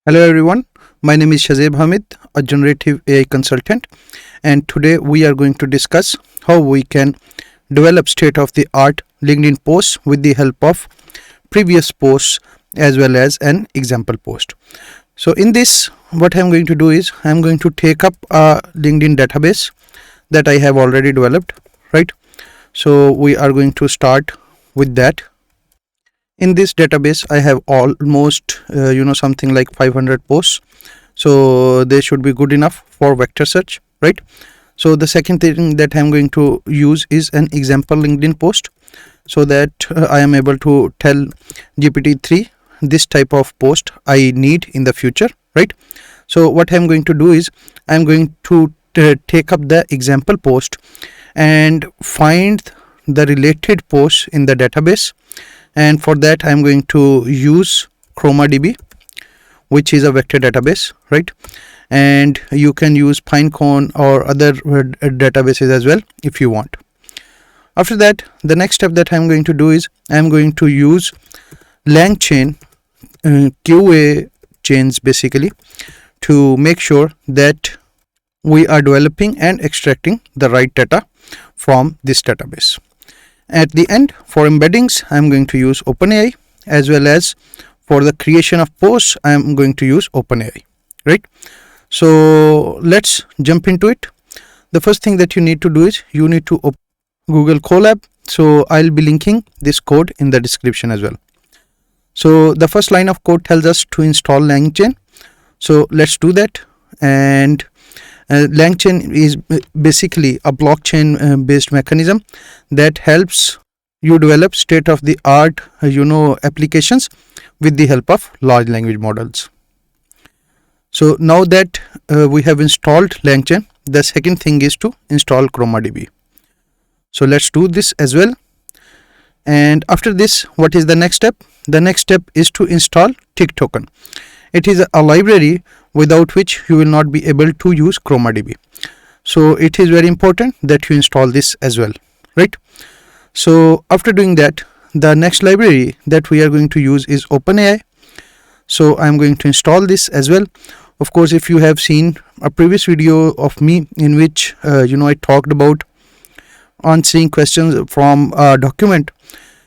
Hello everyone, my name is Shazeb Hamid, a generative AI consultant, and today we are going to discuss how we can develop state-of-the-art LinkedIn posts with the help of previous posts as well as an example post. So in this, what I'm going to do is I'm going to take up a LinkedIn database that I have already developed, right? So we are going to start with that. In this database I have almost something like 500 posts, so they should be good enough for vector search, right? So the second thing that I'm going to use is an example LinkedIn post, so that I am able to tell GPT-3 this type of post I need in the future, right? So what I'm going to do is I'm going to take up the example post and find the related posts in the database, and for that I'm going to use ChromaDB, which is a vector database, right? And you can use Pinecone or other databases as well if you want. After that, the next step that I'm going to do is I'm going to use Langchain QA chains basically to make sure that we are developing and extracting the right data from this database. At the end, for embeddings, I'm going to use OpenAI, as well as for the creation of posts, I'm going to use OpenAI, right? So let's jump into it. The first thing that you need to do is you need to open Google Colab. So I'll be linking this code in the description as well. So the first line of code tells us to install Langchain. So let's do that. And Langchain is basically a blockchain based mechanism that helps you develop state of the art applications with the help of large language models. So now that we have installed Langchain, the second thing is to install ChromaDB. So let's do this as well. And after this, what is the next step? The next step is to install tick token. It is a library without which you will not be able to use ChromaDB. So it is very important that you install this as well, right? So after doing that, the next library that we are going to use is OpenAI. So I'm going to install this as well. Of course, if you have seen a previous video of me in which I talked about answering questions from a document,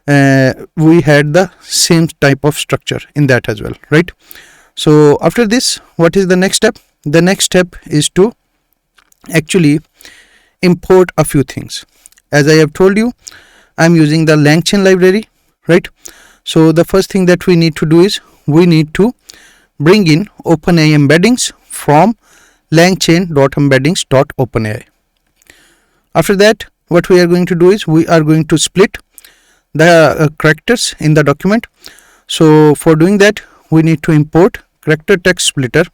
we had the same type of structure in that as well, right? So after this, what is the next step? The next step is to actually import a few things. As I have told you, I'm using the Langchain library, right? So the first thing that we need to do is we need to bring in OpenAI embeddings from langchain.embeddings.openai. After that, what we are going to do is we are going to split the characters in the document. So for doing that, we need to import character text splitter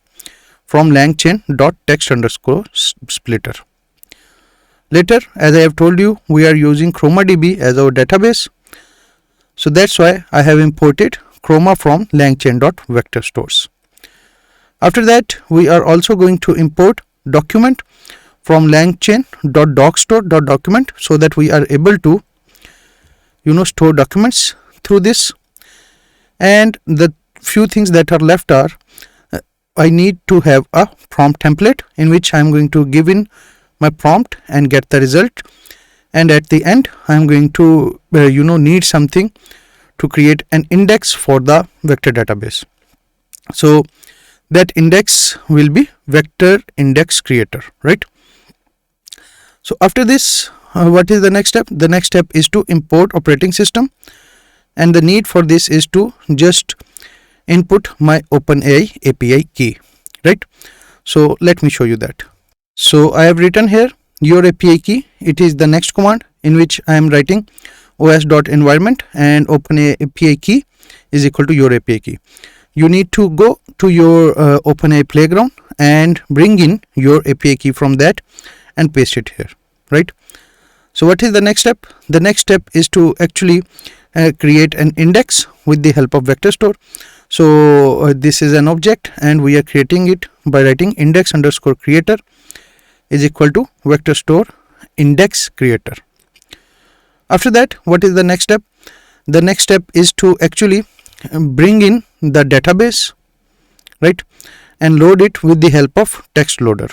from langchain.text_splitter. Later, as I have told you, we are using ChromaDB as our database. So that's why I have imported Chroma from langchain.vectorstores. After that, we are also going to import document from langchain.docstore.document so that we are able to store documents through this. And the few things that are left are I need to have a prompt template in which I'm going to give in my prompt and get the result, and at the end I'm going to need something to create an index for the vector database. So that index will be vector index creator, right? So after this, what is the next step? The next step is to import operating system, and the need for this is to just input my OpenAI API key, right? So let me show you that. So I have written here your API key. It is the next command in which I am writing os.environment and OpenAI API key is equal to your API key. You need to go to your OpenAI playground and bring in your API key from that and paste it here, right? So what is the next step? The next step is to actually create an index with the help of vector store. So this is an object and we are creating it by writing index_creator is equal to vector store index creator. After that, what is the next step? The next step is to actually bring in the database right, and load it with the help of text loader.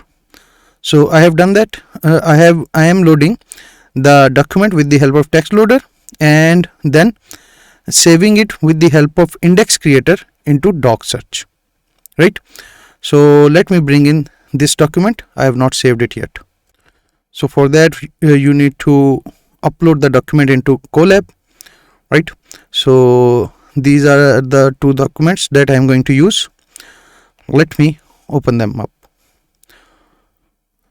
So I have done that. I am loading the document with the help of text loader and then saving it with the help of index creator into doc search, right. So let me bring in this document. I have not saved it yet. So for that you need to upload the document into Colab, right. So these are the two documents that I am going to use. Let me open them up.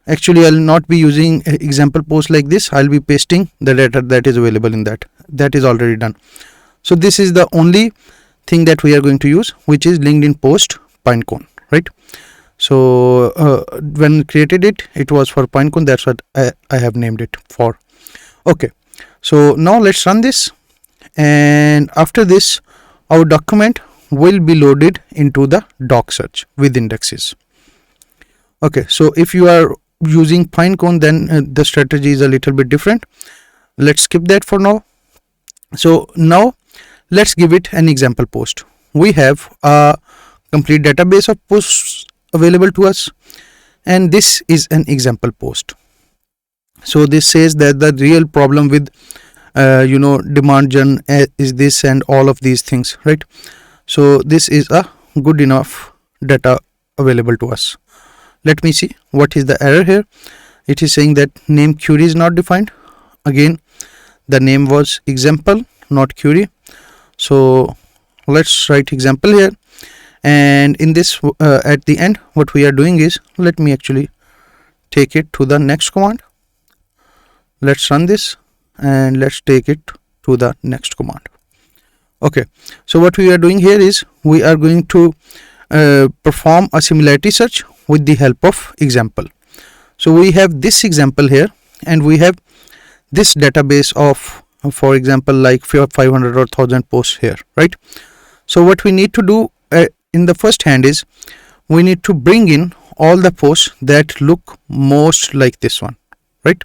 Actually, I'll not be using example post like this. I'll be pasting the data that is available in that. That is already done. So this is the only thing that we are going to use, which is LinkedIn post Pinecone, right. So when created it, it was for Pinecone. That's what I have named it for. Okay. So now let's run this. And after this, our document will be loaded into the doc search with indexes. Okay. So if you are using Pinecone, then the strategy is a little bit different. Let's skip that for now. So now let's give it an example post. We have a complete database of posts available to us, and this is an example post. So this says that the real problem with demand gen is this and all of these things, right. So this is a good enough data available to us. Let me see what is the error here. It is saying that name query is not defined. Again, the name was example, not query. So let's write example here. And in this at the end, what we are doing is, let me actually take it to the next command. Let's run this and let's take it to the next command. Okay. So what we are doing here is we are going to perform a similarity search with the help of example. So we have this example here and we have this database of, for example, like 500 or 1000 posts here, right. So what we need to do in the first hand is we need to bring in all the posts that look most like this one, right.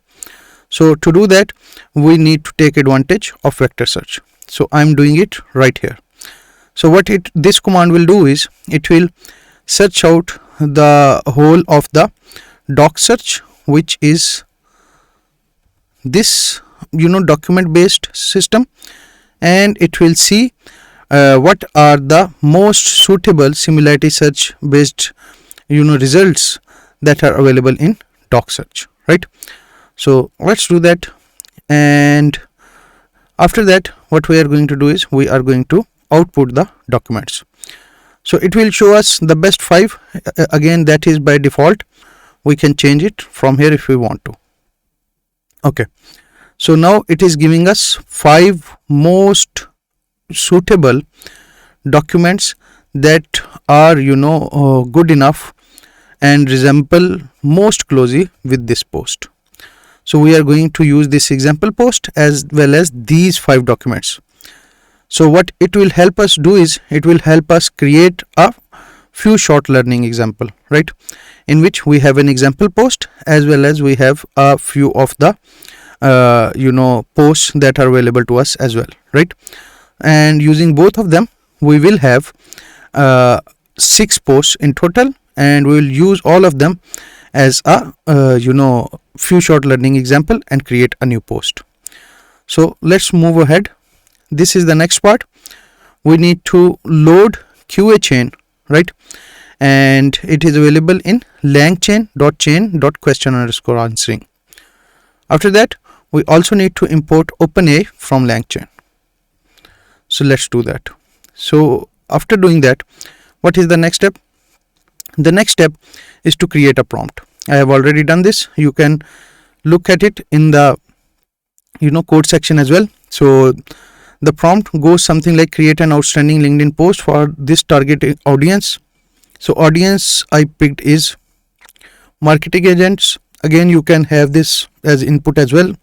So to do that, we need to take advantage of vector search. So I'm doing it right here. So what this command will do is it will search out the whole of the doc search, which is this document based system, and it will see what are the most suitable similarity search based results that are available in doc search, right. So let's do that. And after that, what we are going to do is we are going to output the documents. So it will show us the best 5. Again, that is by default. We can change it from here if we want to. Okay. So now it is giving us 5 most suitable documents that are good enough and resemble most closely with this post. So we are going to use this example post as well as these 5 documents. So what it will help us do is it will help us create a few short learning example, right, in which we have an example post as well as we have a few of the posts that are available to us as well, right. And using both of them, we will have 6 posts in total, and we will use all of them as a few short learning example and create a new post. So let's move ahead. This is the next part. We need to load QA chain, right, and it is available in langchain.chain.question_answering. After that, we also need to import OpenAI from Langchain. So let's do that. So after doing that, what is the next step? The next step is to create a prompt. I have already done this. You can look at it in the code section as well. So the prompt goes something like create an outstanding LinkedIn post for this target audience. So audience I picked is marketing agents. Again, you can have this as input as well.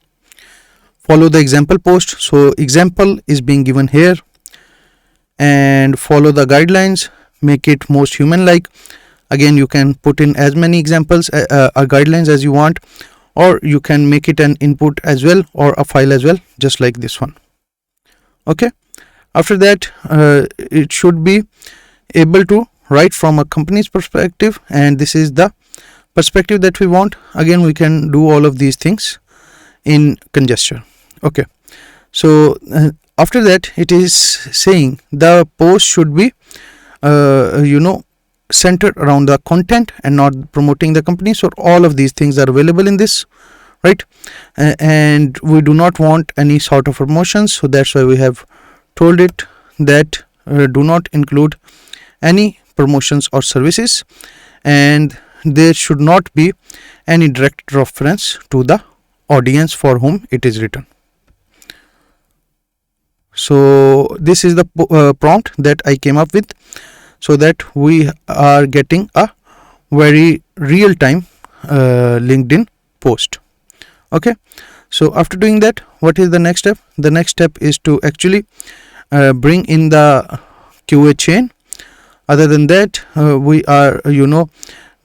Follow the example post. So example is being given here, and follow the guidelines. Make it most human like. Again, you can put in as many examples guidelines as you want, or you can make it an input as well or a file as well, just like this one. Okay. After that, it should be able to right from a company's perspective, and this is the perspective that we want. Again, we can do all of these things in congestion. Okay, so after that it is saying the post should be centered around the content and not promoting the company. So all of these things are available in this, right? And we do not want any sort of promotions, so that's why we have told it that do not include any promotions or services, and there should not be any direct reference to the audience for whom it is written. So this is the prompt that I came up with, so that we are getting a very real-time LinkedIn post. Okay, so after doing that, what is the next step? The next step is to actually bring in the QA chain. Other than that, we are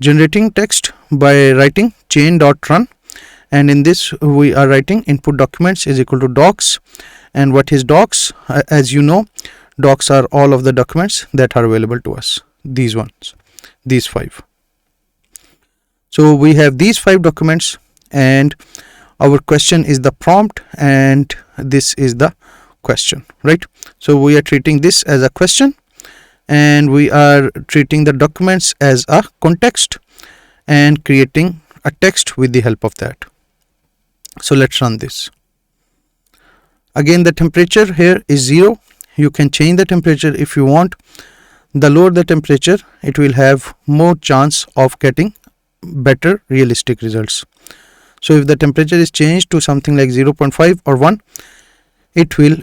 generating text by writing chain.run, and in this we are writing input documents is equal to docs. And what is docs? As you know, docs are all of the documents that are available to us, these ones, these 5. So we have these 5 documents, and our question is the prompt, and this is the question, right? So we are treating this as a question, and we are treating the documents as a context and creating a text with the help of that. So let's run this. Again, the temperature here is 0. You can change the temperature if you want. The lower the temperature, it will have more chance of getting better realistic results. So if the temperature is changed to something like 0.5 or 1, it will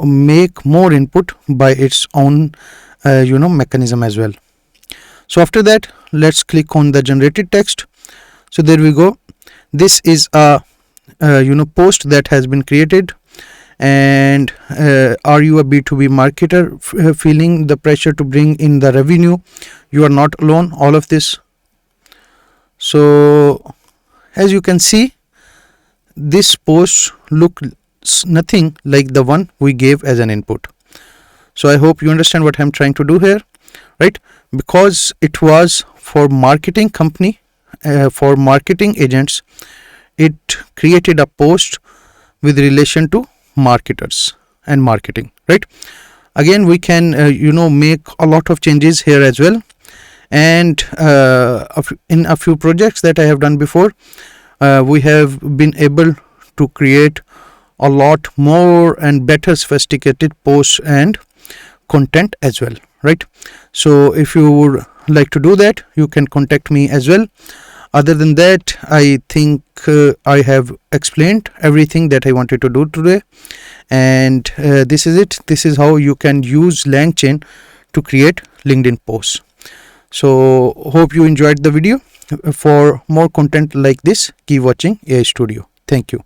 make more input by its own mechanism as well. So after that, let's click on the generated text. So there we go. This is a post that has been created. And are you a B2B marketer feeling the pressure to bring in the revenue? You are not alone. All of this. So as you can see, this post looks nothing like the one we gave as an input. So I hope you understand what I'm trying to do here, right? Because it was for marketing company, for marketing agents, it created a post with relation to marketers and marketing, right? Again, we can make a lot of changes here as well. And in a few projects that I have done before, we have been able to create a lot more and better sophisticated posts and content as well, right? So if you would like to do that, you can contact me as well. Other than that, I think I have explained everything that I wanted to do today, and this is it. This is how you can use Langchain to create LinkedIn posts. So hope you enjoyed the video. For more content like this, keep watching AI Studio. Thank you.